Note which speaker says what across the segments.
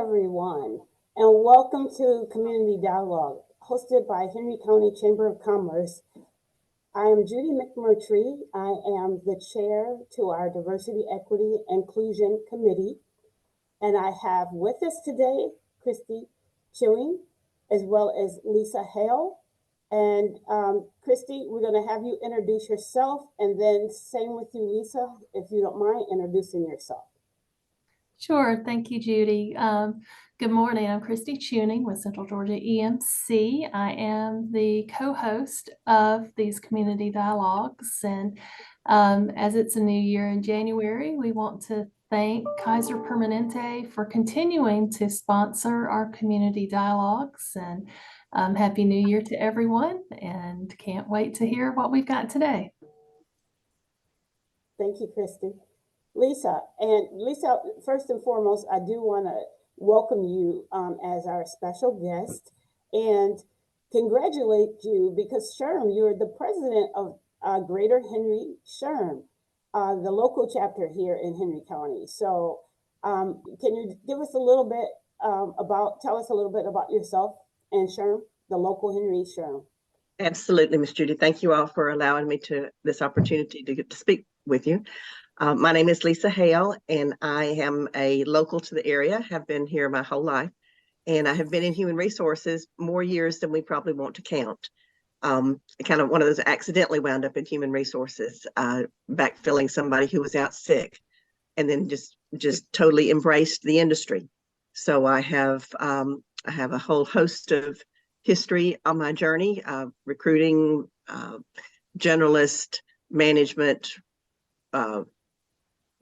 Speaker 1: everyone, and welcome to Community Dialogue, hosted by Henry County Chamber of Commerce. I am Judy McMurtry. I am the chair to our Diversity, Equity, Inclusion Committee, and I have with us today Christy Chewing, as well as Lisa Hale. And Christy, we're going to have you introduce yourself, and then same with you, Lisa, if you don't mind introducing yourself.
Speaker 2: Sure. Thank you, Judy. Good morning. I'm Christy Tuning with Central Georgia EMC. I am the co-host of these community dialogues. And as it's a new year in January, we want to thank Kaiser Permanente for continuing to sponsor our community dialogues. And Happy New Year to everyone. And can't wait to hear what we've got today.
Speaker 1: Thank you, Christy. Lisa, first and foremost, I do want to welcome you as our special guest and congratulate you because SHRM, you're the president of Greater Henry SHRM, the local chapter here in Henry County. So can you give us a little bit tell us a little bit about yourself and SHRM, the local Henry SHRM?
Speaker 3: Absolutely, Ms. Judy. Thank you all for allowing me this opportunity to get to speak with you. My name is Lisa Hale, and I am a local to the area, have been here my whole life, and I have been in human resources more years than we probably want to count. Kind of one of those accidentally wound up in human resources, backfilling somebody who was out sick, and then just totally embraced the industry. So I have a whole host of history on my journey, recruiting, generalist, management,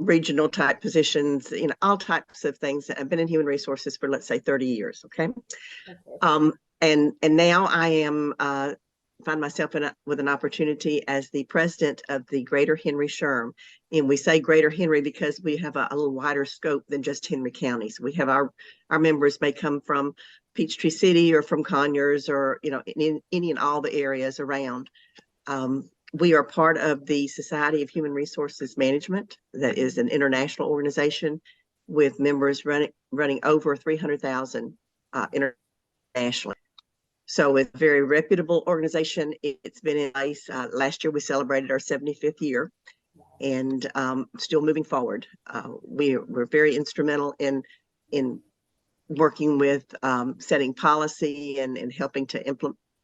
Speaker 3: regional type positions, all types of things. I've been in human resources for, let's say, 30 years. Okay. And now I am find myself with an opportunity as the president of the Greater Henry SHRM. And we say Greater Henry because we have a little wider scope than just Henry County. So we have our members may come from Peachtree City or from Conyers or, in any and all the areas around. We are part of the Society of Human Resources Management. That is an international organization with members running over 300,000 internationally. So it's a very reputable organization. It's been in place. Last year we celebrated our 75th year, and still moving forward. We're very instrumental in working with setting policy and helping to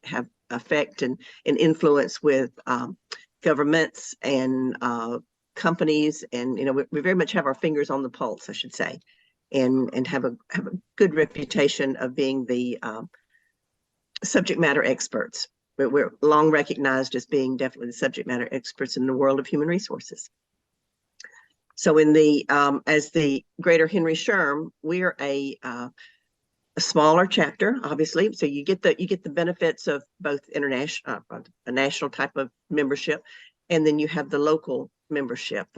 Speaker 3: have effect and influence with governments and companies, and we very much have our fingers on the pulse, I should say, and have a good reputation of being the subject matter experts. We're long recognized as being definitely the subject matter experts in the world of human resources. So in the as the Greater Henry SHRM, we're a smaller chapter, obviously. So you get the benefits of both international, a national type of membership, and then you have the local membership.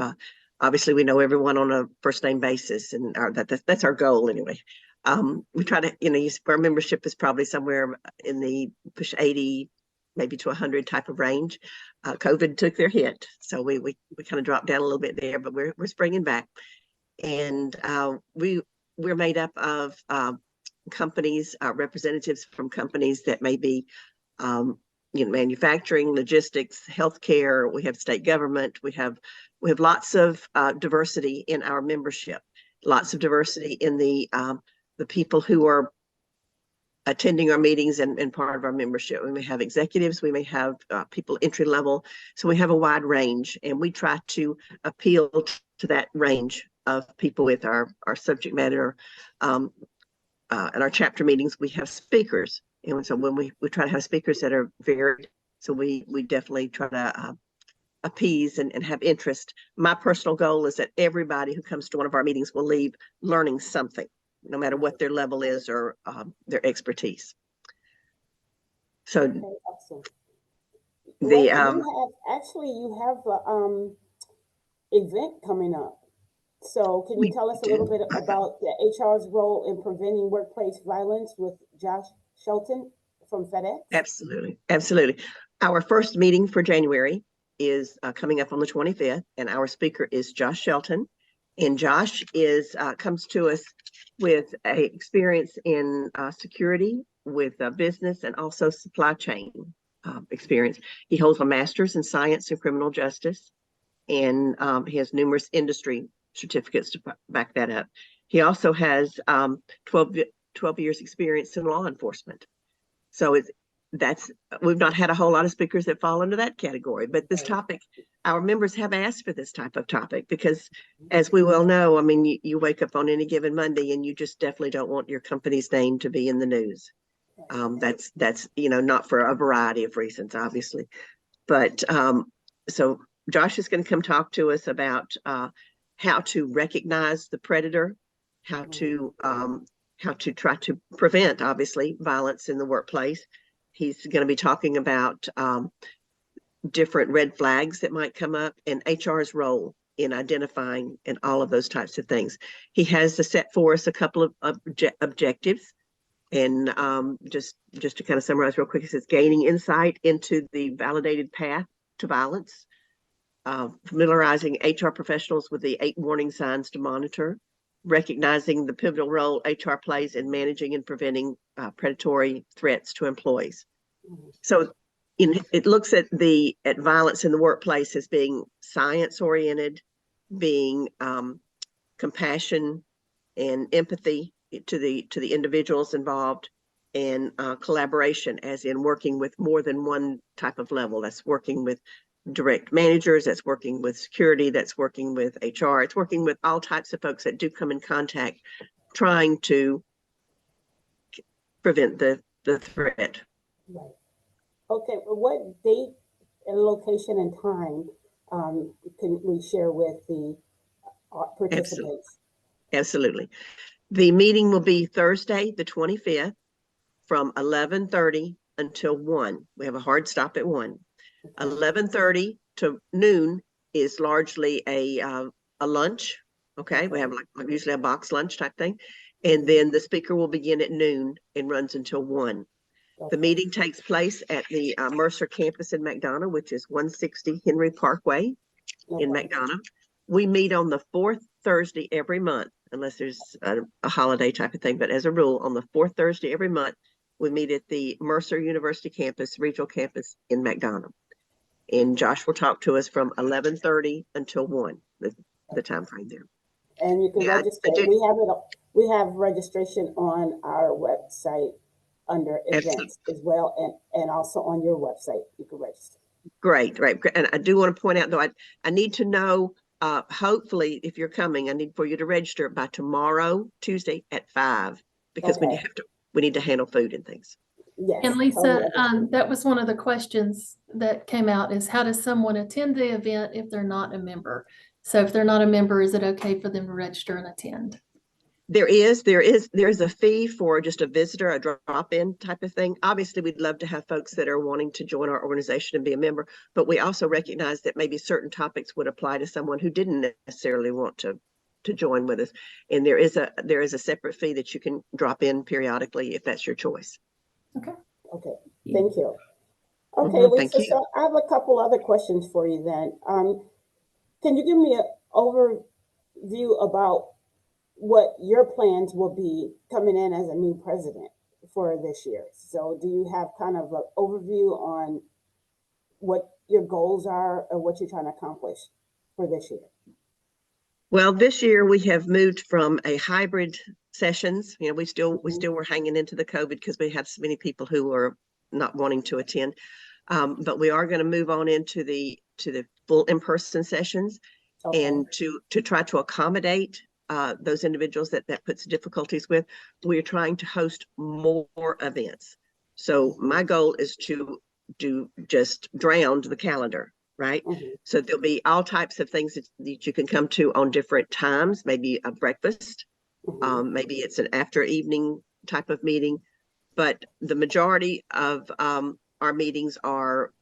Speaker 3: Obviously, we know everyone on a first name basis, and that's our goal anyway. We try to, our membership is probably somewhere in the push 80, maybe to 100 type of range. COVID took their hit, so we kind of dropped down a little bit there, but we're springing back, and we're made up of companies, representatives from companies that may be, manufacturing, logistics, healthcare. We have state government. We have lots of diversity in our membership. Lots of diversity in the people who are attending our meetings and part of our membership. We may have executives, we may have people entry level. So we have a wide range, and we try to appeal to that range of people with our subject matter. At our chapter meetings, we have speakers. And so when we try to have speakers that are varied, so we definitely try to appease and have interest. My personal goal is that everybody who comes to one of our meetings will leave learning something, no matter what their level is or their expertise. So
Speaker 1: okay, awesome. You have an event coming up. So can you tell us a little bit about the HR's role in preventing workplace violence with Josh Shelton from FedEx?
Speaker 3: Absolutely. Our first meeting for January is coming up on the 25th, and our speaker is Josh Shelton. And Josh comes to us with a experience in security, with business, and also supply chain experience. He holds a master's in science and criminal justice, and he has numerous industry certificates to back that up. He also has 12 years experience in law enforcement. So we've not had a whole lot of speakers that fall into that category, but this topic, our members have asked for this type of topic because, as we well know, I mean, you wake up on any given Monday and you just definitely don't want your company's name to be in the news. That's not for a variety of reasons, obviously, but so Josh is going to come talk to us about how to recognize the predator, how to try to prevent, obviously, violence in the workplace. He's going to be talking about different red flags that might come up and HR's role in identifying and all of those types of things. He has set for us a couple of objectives. And just to kind of summarize real quick, it says gaining insight into the validated path to violence, familiarizing HR professionals with the 8 warning signs to monitor, recognizing the pivotal role HR plays in managing and preventing predatory threats to employees. So it looks at violence in the workplace as being science oriented, being compassion and empathy to the individuals involved, and collaboration, as in working with more than one type of level. That's working with direct managers, that's working with security, that's working with HR, it's working with all types of folks that do come in contact, trying to prevent the threat.
Speaker 1: Right. Okay, well, what date and location and time can we share with the participants?
Speaker 3: Absolutely. The meeting will be Thursday, the 25th, from 11:30 until 1. We have a hard stop at 1. 11:30 to noon is largely a lunch. Okay, we have like usually a box lunch type thing, and then the speaker will begin at noon and runs until 1. The meeting takes place at the Mercer campus in McDonough, which is 160 Henry Parkway in McDonough. We meet on the 4th Thursday every month, unless there's a holiday type of thing. But as a rule, on the 4th Thursday every month, we meet at the Mercer University campus, regional campus in McDonough. And Josh will talk to us from 11:30 until 1, the time frame there.
Speaker 1: And you can register. We have registration on our website under events as well, and also on your website you can register.
Speaker 3: Great. And I do want to point out, though, I need to know, hopefully, if you're coming, I need for you to register by tomorrow, Tuesday at 5, because we need to handle food and things.
Speaker 1: Yes.
Speaker 2: And Lisa, that was one of the questions that came out, is how does someone attend the event if they're not a member? So if they're not a member, is it okay for them to register and attend?
Speaker 3: There is a fee for just a visitor, a drop-in type of thing. Obviously, we'd love to have folks that are wanting to join our organization and be a member, but we also recognize that maybe certain topics would apply to someone who didn't necessarily want to join with us. And there is a separate fee that you can drop in periodically if that's your choice.
Speaker 1: Okay. Thank you. Okay, Lisa,
Speaker 3: thank you.
Speaker 1: So I have a couple other questions for you then. Can you give me an overview about what your plans will be coming in as a new president for this year? So do you have kind of an overview on what your goals are or what you're trying to accomplish for this year?
Speaker 3: Well, this year we have moved from a hybrid sessions. We still were hanging into the COVID because we had so many people who were not wanting to attend. But we are going to move on into the full in-person sessions, and to try to accommodate those individuals that puts difficulties with. We're trying to host more events. So my goal is to just drown the calendar, right? So there'll be all types of things that you can come to on different times, maybe a breakfast, maybe it's an after evening type of meeting, but the majority of our meetings are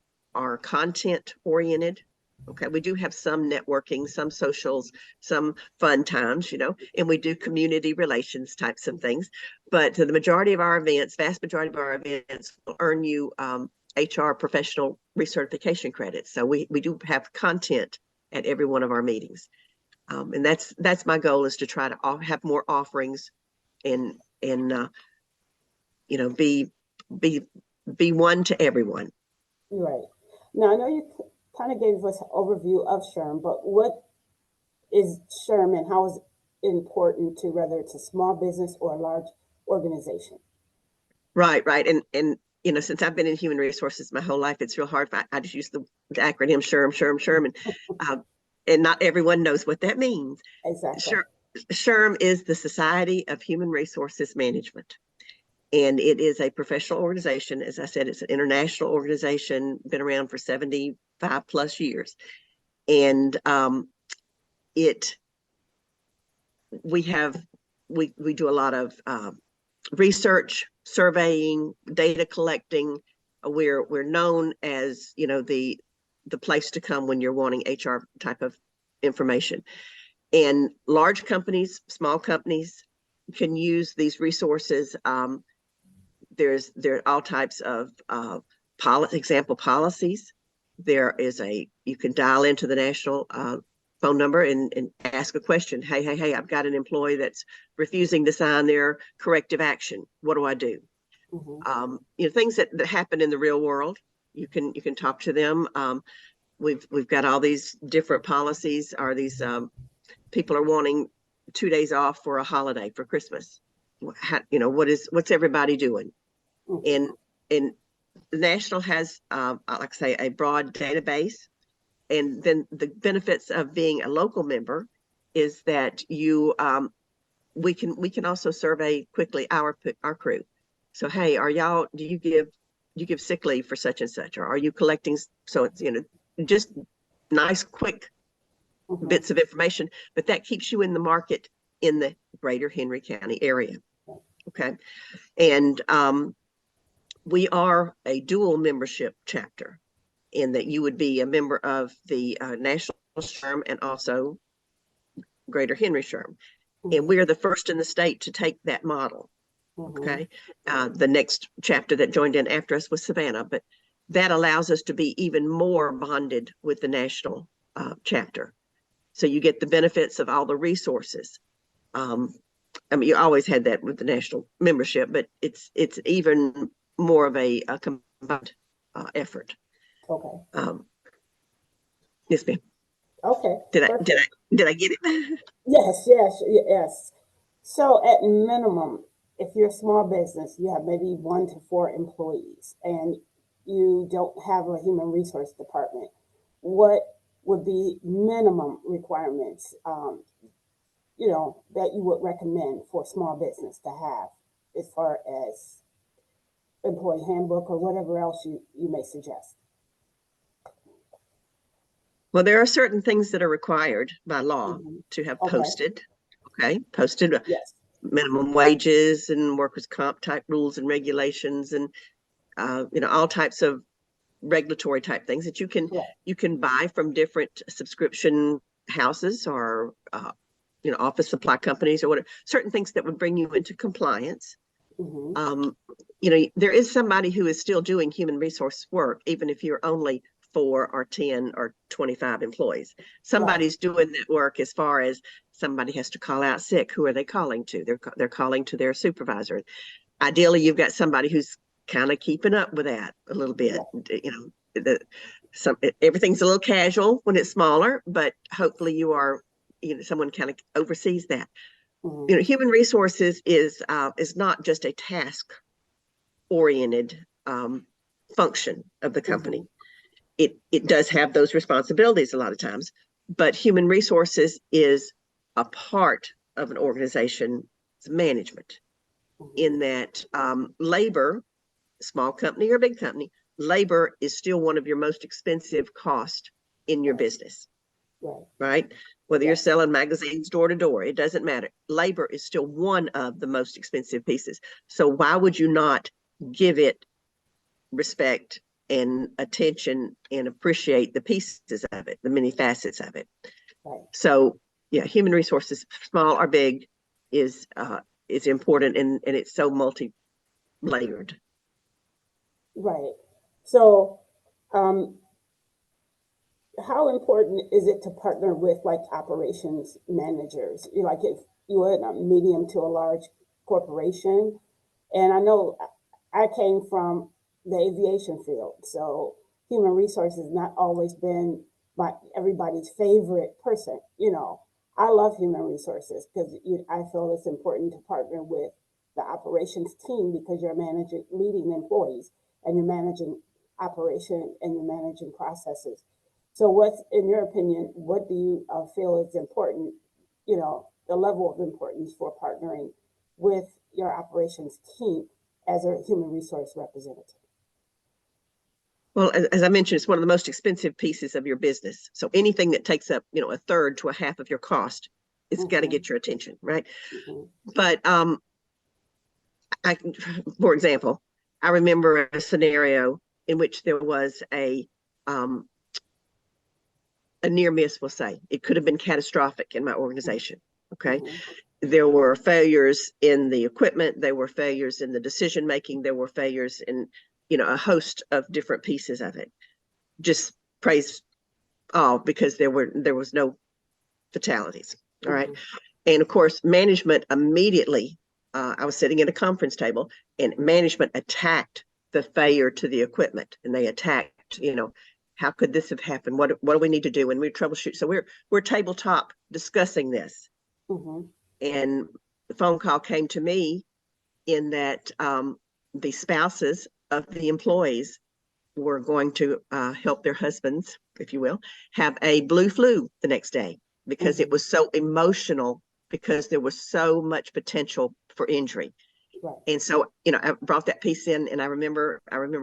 Speaker 3: content oriented. Okay, we do have some networking, some socials, some fun times, and we do community relations types of things. But the majority of our events, vast majority of our events, will earn you HR professional recertification credits. So we do have content at every one of our meetings. And that's my goal, is to try to have more offerings and be one to everyone.
Speaker 1: Right. Now, I know you kind of gave us an overview of SHRM, but what is SHRM and how is it important to whether it's a small business or a large organization?
Speaker 3: Right. And since I've been in human resources my whole life, it's real hard. I just use the acronym SHRM, and not everyone knows what that means.
Speaker 1: Exactly.
Speaker 3: SHRM is the Society of Human Resources Management. And it is a professional organization. As I said, it's an international organization, been around for 75 plus years. And we do a lot of research, surveying, data collecting. We're known as, the place to come when you're wanting HR type of information. And large companies, small companies can use these resources. There are all types of example policies. You can dial into the national phone number and ask a question. Hey, I've got an employee that's refusing to sign their corrective action. What do I do? Things that happen in the real world. You can talk to them. We've got all these different policies. Are these people are wanting 2 days off for a holiday for Christmas? What's everybody doing? And the national has, like I say, a broad database. And then the benefits of being a local member is that we can also survey quickly our crew. So, hey, do you give sick leave for such and such, or are you collecting? So it's, just nice, quick bits of information, but that keeps you in the market in the greater Henry County area. Okay. And we are a dual membership chapter, in that you would be a member of the National SHRM and also Greater Henry SHRM. And we are the first in the state to take that model. Okay. The next chapter that joined in after us was Savannah, but that allows us to be even more bonded with the national chapter. So you get the benefits of all the resources. You always had that with the national membership, but it's even more of a combined effort.
Speaker 1: Okay.
Speaker 3: Yes, ma'am.
Speaker 1: Okay.
Speaker 3: Did I get it?
Speaker 1: Yes. So at minimum, if you're a small business, you have maybe 1 to 4 employees and you don't have a human resource department, what would be minimum requirements, that you would recommend for small business to have as far as employee handbook or whatever else you may suggest?
Speaker 3: Well, there are certain things that are required by law to have posted. Okay. Posted
Speaker 1: Yes.
Speaker 3: minimum wages and workers' comp type rules and regulations, and all types of regulatory type things that you can buy from different subscription houses or office supply companies or whatever. Certain things that would bring you into compliance. There is somebody who is still doing human resource work, even if you're only 4 or 10 or 25 employees. Somebody's doing that work. As far as somebody has to call out sick, who are they calling to? They're calling to their supervisor. Ideally, you've got somebody who's kind of keeping up with that a little bit. Everything's a little casual when it's smaller, but hopefully you are, someone kind of oversees that. Human resources is not just a task oriented function of the company. It does have those responsibilities a lot of times, but human resources is a part of an organization's management, in that labor, small company or big company, labor is still one of your most expensive costs in your business, right? Whether you're selling magazines door to door, it doesn't matter. Labor is still one of the most expensive pieces. So why would you not give it respect and attention and appreciate the pieces of it, the many facets of it? So yeah, human resources, small or big, is important, and it's so
Speaker 1: how important is it to partner with like operations managers? Like if you were in a medium to a large corporation, and I know I came from the aviation field, so human resources not always been everybody's favorite person. I love human resources because I feel it's important to partner with the operations team because you're managing, leading employees, and you're managing operation and you're managing processes. So, what's in your opinion? What do you feel is important? The level of importance for partnering with your operations team as a human resource representative.
Speaker 3: Well, as I mentioned, it's one of the most expensive pieces of your business. So anything that takes up, a third to a half of your cost, it's got to get your attention, right? But for example, I remember a scenario in which there was a near miss, we'll say. It could have been catastrophic in my organization. Okay. There were failures in the equipment, there were failures in the decision making, there were failures in, a host of different pieces of it. Just praise all because there was no fatalities. All right. And of course, management immediately, I was sitting at a conference table and management attacked the failure to the equipment, and they attacked, how could this have happened? What do we need to do? And we troubleshoot. So we're tabletop discussing this. And the phone call came to me in that the spouses of the employees were going to help their husbands, if you will, have a blue flu the next day because it was so emotional, because there was so much potential for injury. Right. And so, I brought that piece in, and I remember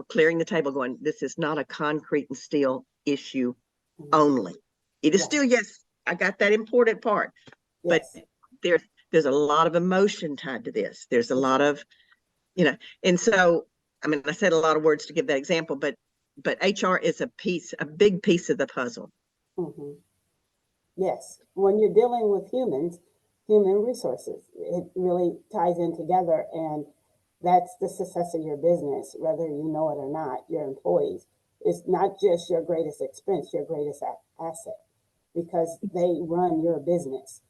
Speaker 3: clearing the table going, this is not a concrete and steel issue only. It is still, yes, I got that important part, but there's a lot of emotion tied to this. There's a lot of, and so, I said a lot of words to give that example, but HR is a big piece of the puzzle.
Speaker 1: Yes. When you're dealing with human resources, it really ties in together, and that's the success of your business, whether you know it or not. Your employees is not just your greatest expense, your greatest asset, because they run your business.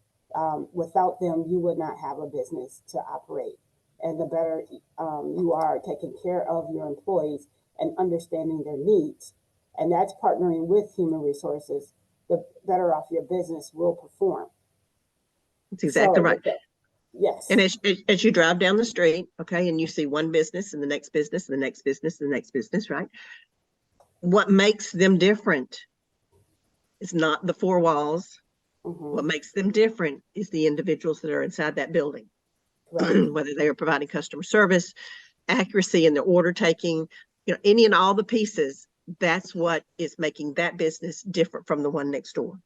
Speaker 1: Without them, you would not have a business to operate. And the better you are taking care of your employees and understanding their needs, and that's partnering with human resources, the better off your business will perform.
Speaker 3: That's exactly right.
Speaker 1: Yes.
Speaker 3: And as you drive down the street, okay, and you see one business and the next business and the next business and the next business, right? What makes them different is not the four walls. What makes them different is the individuals that are inside that building, whether they are providing customer service, accuracy in the order taking, any and all the pieces. That's what is making that business different from the one next door.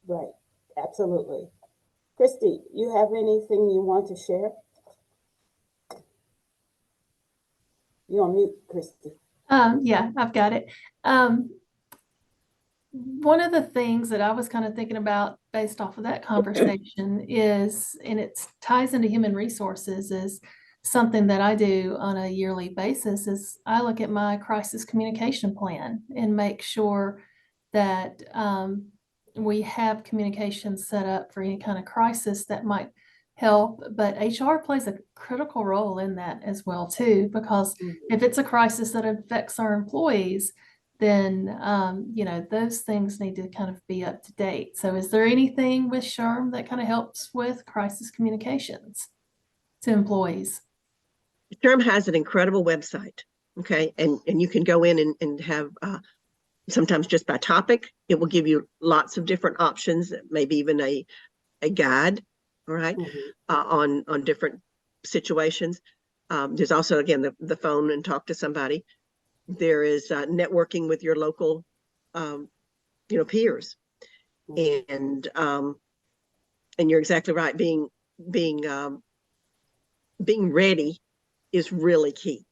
Speaker 1: Right. Absolutely. Christy, you have anything you want to share? You're on mute, Christy.
Speaker 2: Yeah, I've got it. One of the things that I was kind of thinking about based off of that conversation is, and it ties into human resources, is something that I do on a yearly basis is I look at my crisis communication plan and make sure that we have communication set up for any kind of crisis that might help. But HR plays a critical role in that as well too, because if it's a crisis that affects our employees, then those things need to kind of be up to date. So is there anything with SHRM that kind of helps with crisis communications to employees?
Speaker 3: SHRM has an incredible website, okay, and you can go in and have sometimes just by topic. It will give you lots of different options, maybe even a guide, all right, on different situations. There's also, again, the phone and talk to somebody. There is networking with your local, peers, and you're exactly right. Being ready is really key.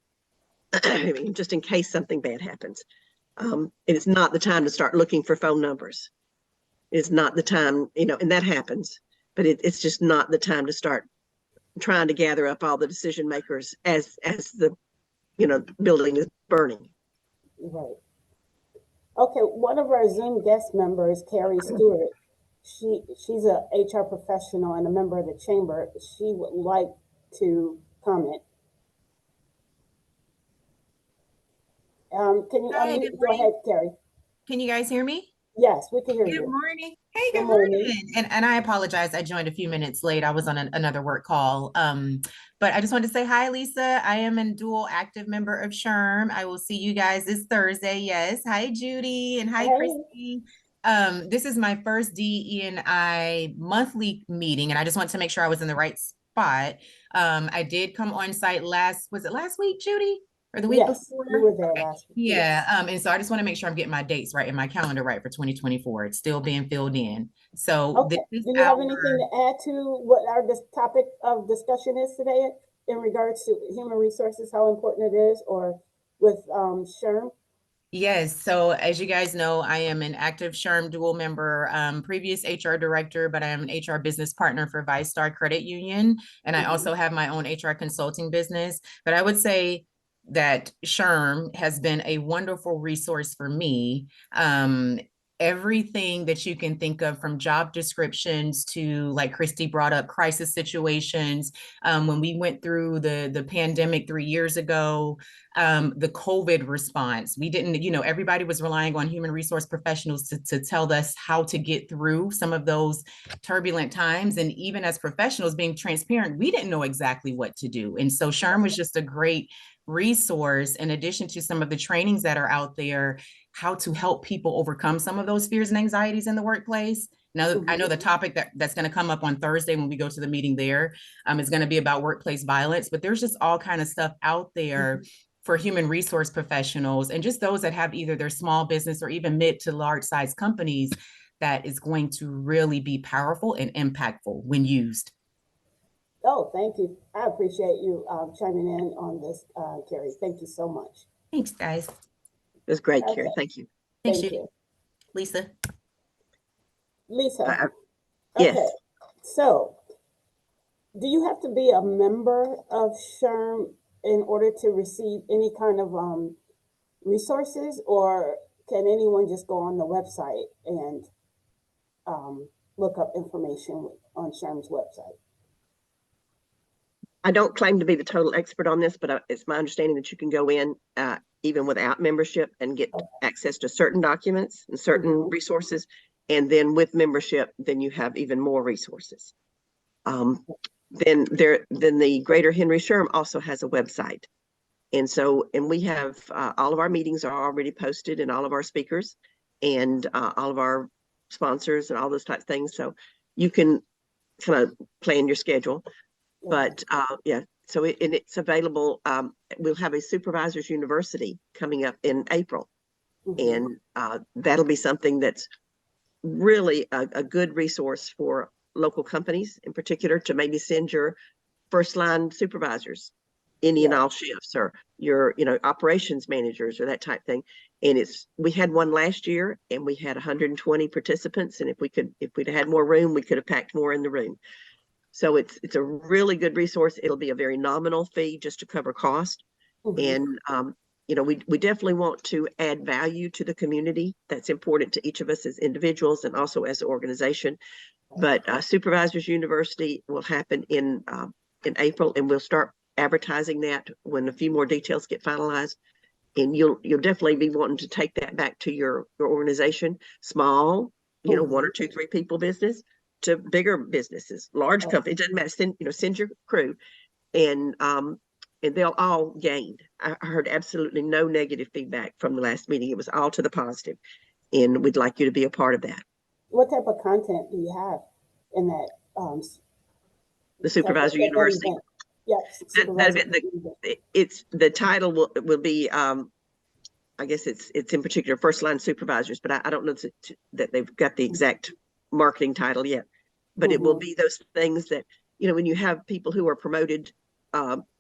Speaker 3: I mean, just in case something bad happens. It's not the time to start looking for phone numbers. It's not the time, and that happens, but it's just not the time to start trying to gather up all the decision makers as the building is burning.
Speaker 1: Right. Okay, one of our Zoom guest members, Carrie Stewart, she's a HR professional and a member of the chamber. She would like to comment. Can you
Speaker 4: Hi, good
Speaker 1: unmute? Go
Speaker 4: morning.
Speaker 1: ahead, Carrie.
Speaker 4: Can you guys hear me?
Speaker 1: Yes, we can hear
Speaker 4: Good
Speaker 1: you.
Speaker 4: morning. Hey,
Speaker 1: Good
Speaker 4: good
Speaker 1: morning.
Speaker 4: morning. And I apologize. I joined a few minutes late. I was on another work call. But I just wanted to say hi, Lisa. I am a dual active member of SHRM. I will see you guys this Thursday. Yes. Hi, Judy, and hi,
Speaker 1: Hey.
Speaker 4: Christine. This is my first DE&I monthly meeting, and I just want to make sure I was in the right spot. I did come on site was it last week, Judy? Or the week
Speaker 1: Yes,
Speaker 4: before?
Speaker 1: you were there
Speaker 4: Okay.
Speaker 1: last week.
Speaker 4: Yeah,
Speaker 1: Yes.
Speaker 4: and so I just want to make sure I'm getting my dates right and my calendar right for 2024. It's still being filled in. So this
Speaker 1: Okay.
Speaker 4: is
Speaker 1: Do you have
Speaker 4: our,
Speaker 1: anything to add to what our topic of discussion is today in regards to human resources, how important it is, or with SHRM?
Speaker 4: yes. So as you guys know, I am an active SHRM dual member, previous HR director, but I am an HR business partner for ViStar Credit Union. And I also have my own HR consulting business. But I would say that SHRM has been a wonderful resource for me. Everything that you can think of, from job descriptions to, like Christy brought up, crisis situations. When we went through the pandemic 3 years ago, the COVID response, we didn't, everybody was relying on human resource professionals to tell us how to get through some of those turbulent times. And even as professionals, being transparent, we didn't know exactly what to do. And so SHRM was just a great resource, in addition to some of the trainings that are out there, how to help people overcome some of those fears and anxieties in the workplace. Now, I know the topic that's going to come up on Thursday when we go to the meeting there is going to be about workplace violence, but there's just all kind of stuff out there for human resource professionals and just those that have either their small business or even mid to large size companies, that is going to really be powerful and impactful when used.
Speaker 1: Oh, thank you. I appreciate you chiming in on this, Carrie. Thank you so much.
Speaker 4: Thanks, guys.
Speaker 3: It was great,
Speaker 1: Okay.
Speaker 3: Carrie. Thank you.
Speaker 4: Thanks,
Speaker 1: Thank
Speaker 4: Judy.
Speaker 1: you.
Speaker 4: Lisa.
Speaker 1: Lisa,
Speaker 3: Yes.
Speaker 1: okay. So, do you have to be a member of SHRM in order to receive any kind of resources, or can anyone just go on the website and look up information on SHRM's website?
Speaker 3: I don't claim to be the total expert on this, but it's my understanding that you can go in even without membership and get access to certain documents and certain resources. And then with membership, then you have even more resources. Then the Greater Henry SHRM also has a website. And we have all of our meetings are already posted, and all of our speakers and all of our sponsors and all those types of things. So you can kind of plan your schedule. But yeah, so it's available. We'll have a supervisors university coming up in April. And that'll be something that's really a good resource for local companies in particular, to maybe send your first line supervisors any and all shifts, or your operations managers or that type thing. And we had one last year and we had 120 participants, and if we'd had more room, we could have packed more in the room. So it's a really good resource. It'll be a very nominal fee just to cover cost. And we definitely want to add value to the community. That's important to each of us as individuals and also as an organization. But Supervisors University will happen in April, and we'll start advertising that when a few more details get finalized. And you'll definitely be wanting to take that back to your organization, small, 1 or 2, 3 people business, to bigger businesses, large companies. It doesn't matter. Send your crew, and they'll all gain. I heard absolutely no negative feedback from the last meeting. It was all to the positive, and we'd like you to be a part of that.
Speaker 1: What type of content do you have in that?
Speaker 3: The Supervisor University.
Speaker 1: Yes.
Speaker 3: It's the title will be. I guess it's in particular first line supervisors, but I don't know that they've got the exact marketing title yet. But it will be those things that when you have people who are promoted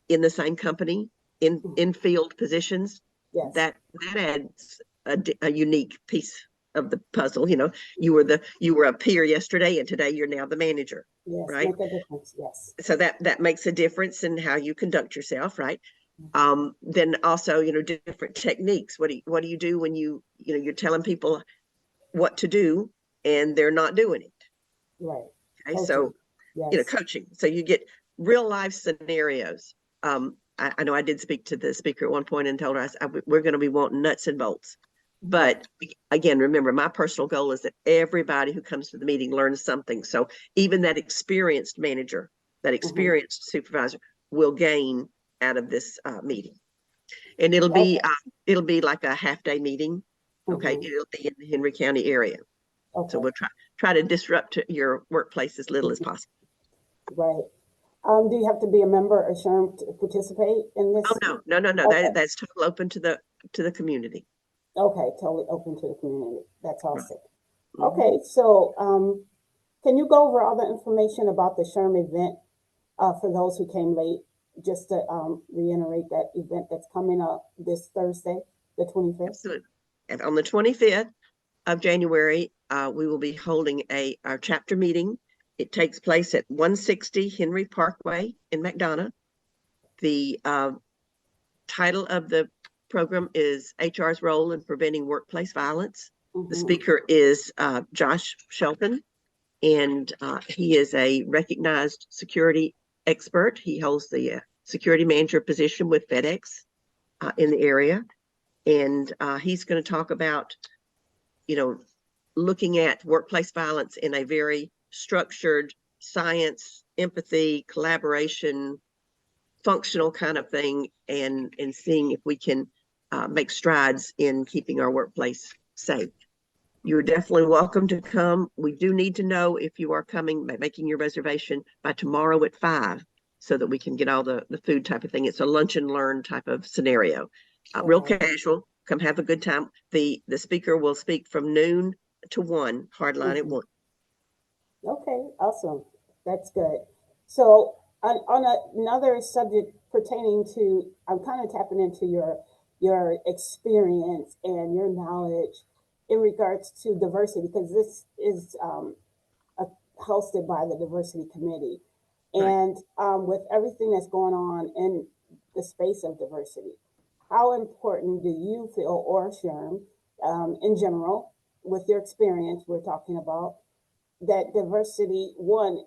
Speaker 3: in the same company in field positions, that adds a unique piece of the puzzle. You were a peer yesterday, and today you're now the manager.
Speaker 1: Yes,
Speaker 3: right?
Speaker 1: make a difference. Yes.
Speaker 3: So that makes a difference in how you conduct yourself, right? Then also, different techniques. What do you do when you're telling people what to do and they're not doing it?
Speaker 1: Right.
Speaker 3: Okay,
Speaker 1: Coaching.
Speaker 3: so
Speaker 1: Yes.
Speaker 3: coaching. So you get real life scenarios. I know I did speak to the speaker at one point and told her we're going to be wanting nuts and bolts. But again, remember, my personal goal is that everybody who comes to the meeting learns something. So even that experienced manager, that experienced supervisor will gain out of this meeting. And it'll be like a half-day meeting. Okay, it'll be in the Henry County area.
Speaker 1: Okay.
Speaker 3: So we'll try to disrupt your workplace as little as possible.
Speaker 1: Right. Do you have to be a member of SHRM to participate in this?
Speaker 3: Oh, no.
Speaker 1: Okay.
Speaker 3: That's totally open to the community.
Speaker 1: Okay, totally open to the community. That's awesome.
Speaker 3: Right.
Speaker 1: Okay, so can you go over all the information about the SHRM event for those who came late? Just to reiterate that event that's coming up this Thursday, the 25th.
Speaker 3: Absolutely. And on the 25th of January, we will be holding our chapter meeting. It takes place at 160 Henry Parkway in McDonough. The title of the program is HR's Role in Preventing Workplace Violence. The speaker is Josh Shelton, and he is a recognized security expert. He holds the security manager position with FedEx in the area. And he's going to talk about, looking at workplace violence in a very structured science, empathy, collaboration, functional kind of thing, and seeing if we can make strides in keeping our workplace safe. You're definitely welcome to come. We do need to know if you are coming by making your reservation by tomorrow at 5 so that we can get all the food type of thing. It's a lunch and learn type of scenario. Real casual. Come have a good time. The speaker will speak from noon to 1, hardline at 1.
Speaker 1: Okay, awesome. That's good. So on another subject pertaining to, I'm kind of tapping into your experience and your knowledge in regards to diversity, because this is hosted by the diversity committee. And with everything that's going on in the space of diversity, how important do you feel, or SHRM in general, with your experience we're talking about, that diversity, one,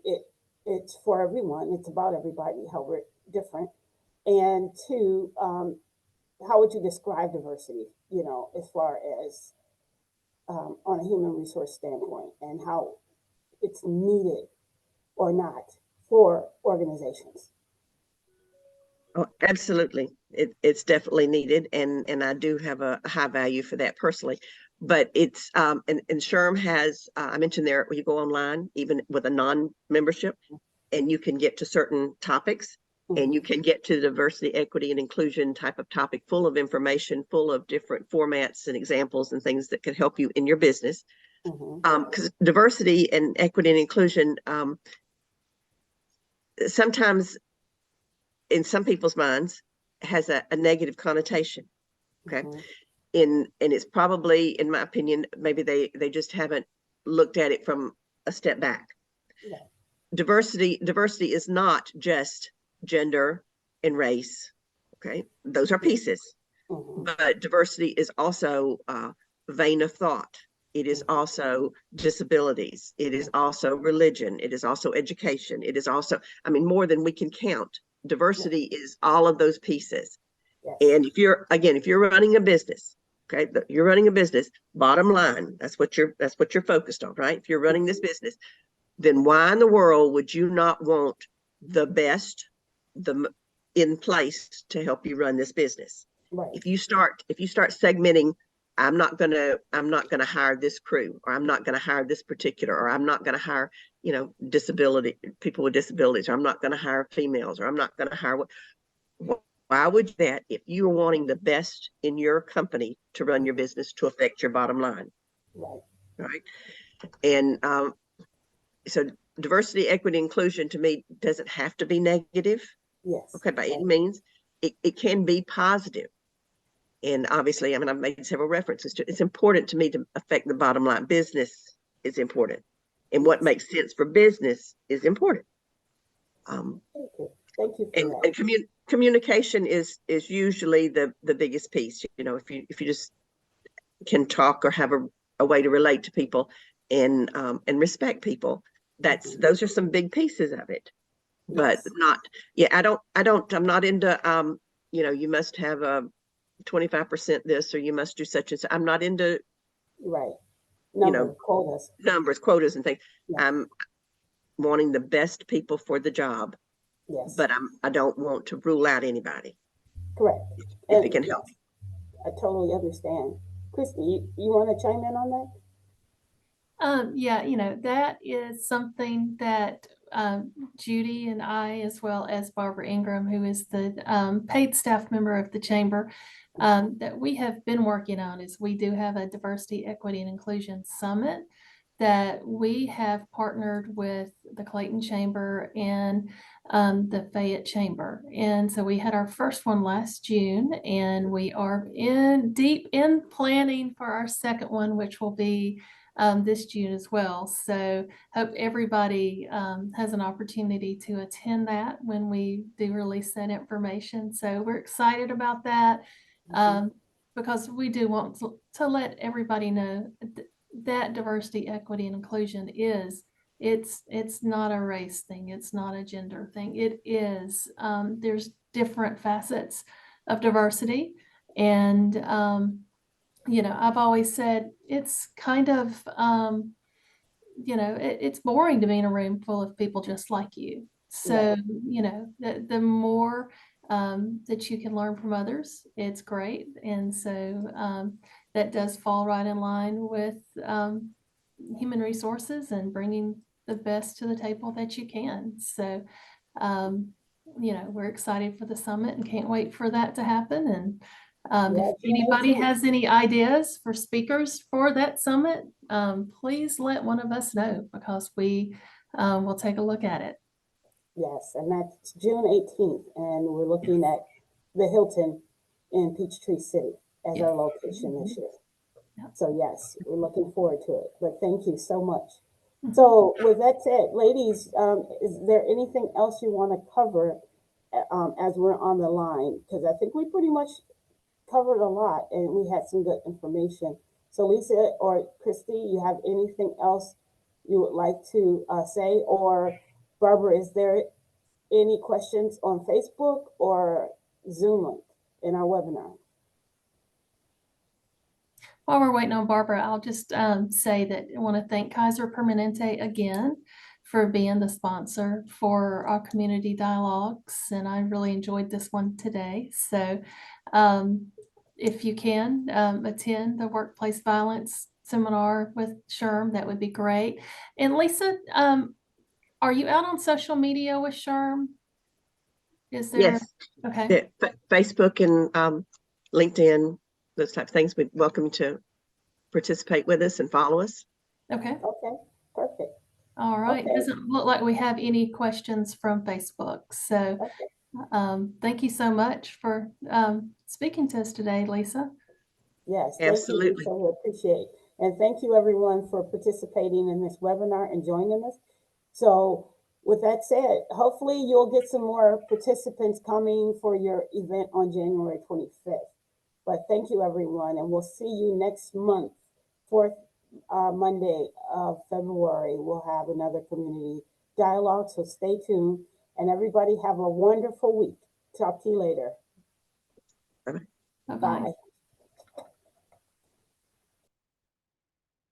Speaker 1: it's for everyone, it's about everybody, how we're different, and two, how would you describe diversity, as far as on a human resource standpoint, and how it's needed or not for organizations?
Speaker 3: Oh, absolutely. It's definitely needed, and I do have a high value for that personally. But it's and SHRM has I mentioned there, you go online even with a non-membership, and you can get to certain topics, and you can get to diversity, equity, and inclusion type of topic, full of information, full of different formats and examples and things that can help you in your business. Because diversity and equity and inclusion sometimes, in some people's minds, has a negative connotation. Okay. And it's probably, in my opinion, maybe they just haven't looked at it from a step back. Diversity is not just gender and race. Okay. Those are pieces. But diversity is also vein of thought. It is also disabilities. It is also religion. It is also education. It is also, more than we can count. Diversity is all of those pieces. And if you're running a business, okay, you're running a business, bottom line, that's what you're focused on, right? If you're running this business, then why in the world would you not want the best in place to help you run this business? If you start segmenting, I'm not gonna hire this crew, or I'm not gonna hire this particular, or I'm not gonna hire, people with disabilities, or I'm not gonna hire females, or I'm not gonna hire why would you do that if you are wanting the best in your company to run your business to affect your bottom line? Right. And so diversity, equity, inclusion to me doesn't have to be negative. Okay, by any means. It can be positive. And obviously, I've made several references to it's important to me to affect the bottom line. Business is important. And what makes sense for business is important.
Speaker 1: Thank you for that.
Speaker 3: And communication is usually the biggest piece. You know, if you just can talk or have a way to relate to people and respect people, those are some big pieces of it. But not, yeah, I'm not into you know, you must have a 25% this, or you must do such and such. I'm not into
Speaker 1: Right.
Speaker 3: you know,
Speaker 1: Quotas.
Speaker 3: numbers, quotas and things.
Speaker 1: Yeah.
Speaker 3: I'm wanting the best people for the job,
Speaker 1: Yes.
Speaker 3: but I don't want to rule out anybody
Speaker 1: Correct.
Speaker 3: if it can help.
Speaker 1: I totally understand. Christy, you want to chime in on that?
Speaker 2: Yeah, you know, that is something that Judy and I, as well as Barbara Ingram, who is the paid staff member of the chamber, that we have been working on. Is we do have a diversity, equity, and inclusion summit that we have partnered with the Clayton Chamber and the Fayette Chamber. And so we had our first one last June, and we are deep in planning for our second one, which will be this June as well. So hope everybody has an opportunity to attend that when we do release that information. So we're excited about that because we do want to let everybody know that diversity, equity, and inclusion it's not a race thing. It's not a gender thing. It is, there's different facets of diversity. And you know, I've always said it's kind of, you know, it's boring to be in a room full of people just like you. So, you know, the more that you can learn from others, it's great. And so that does fall right in line with human resources and bringing the best to the table that you can. So, you know, we're excited for the summit and can't wait for that to happen. And if anybody has any ideas for speakers for that summit, please let one of us know because we will take a look at it.
Speaker 1: Yes, and that's June 18th, and we're looking at the Hilton in Peachtree City as our location this year. So yes, we're looking forward to it, but thank you so much. So with that said, ladies, is there anything else you want to cover as we're on the line? Because I think we pretty much covered a lot and we had some good information. So Lisa or Christy, you have anything else you would like to say? Or Barbara, is there any questions on Facebook or Zoom link in our webinar?
Speaker 2: While we're waiting on Barbara, I'll just say that I want to thank Kaiser Permanente again for being the sponsor for our community dialogues. And I really enjoyed this one today. So if you can attend the workplace violence seminar with SHRM, that would be great. And Lisa, are you out on social media with SHRM? Is there?
Speaker 3: Yes.
Speaker 2: Okay.
Speaker 3: Facebook and LinkedIn, those types of things. We're welcome to participate with us and follow us.
Speaker 2: Okay.
Speaker 1: Okay, perfect.
Speaker 2: All right.
Speaker 1: Okay.
Speaker 2: Doesn't look like we have any questions from Facebook. So thank you so much for speaking to us today, Lisa.
Speaker 1: Yes,
Speaker 3: Absolutely.
Speaker 1: thank you, Lisa. We appreciate it. And thank you everyone for participating in this webinar and joining us. So with that said, hopefully you'll get some more participants coming for your event on January 25th. But thank you everyone, and we'll see you next month, fourth Monday of February. We'll have another community dialogue, so stay tuned. And everybody have a wonderful week. Talk to you later.
Speaker 3: Bye-bye.
Speaker 2: Bye-bye.
Speaker 1: Bye.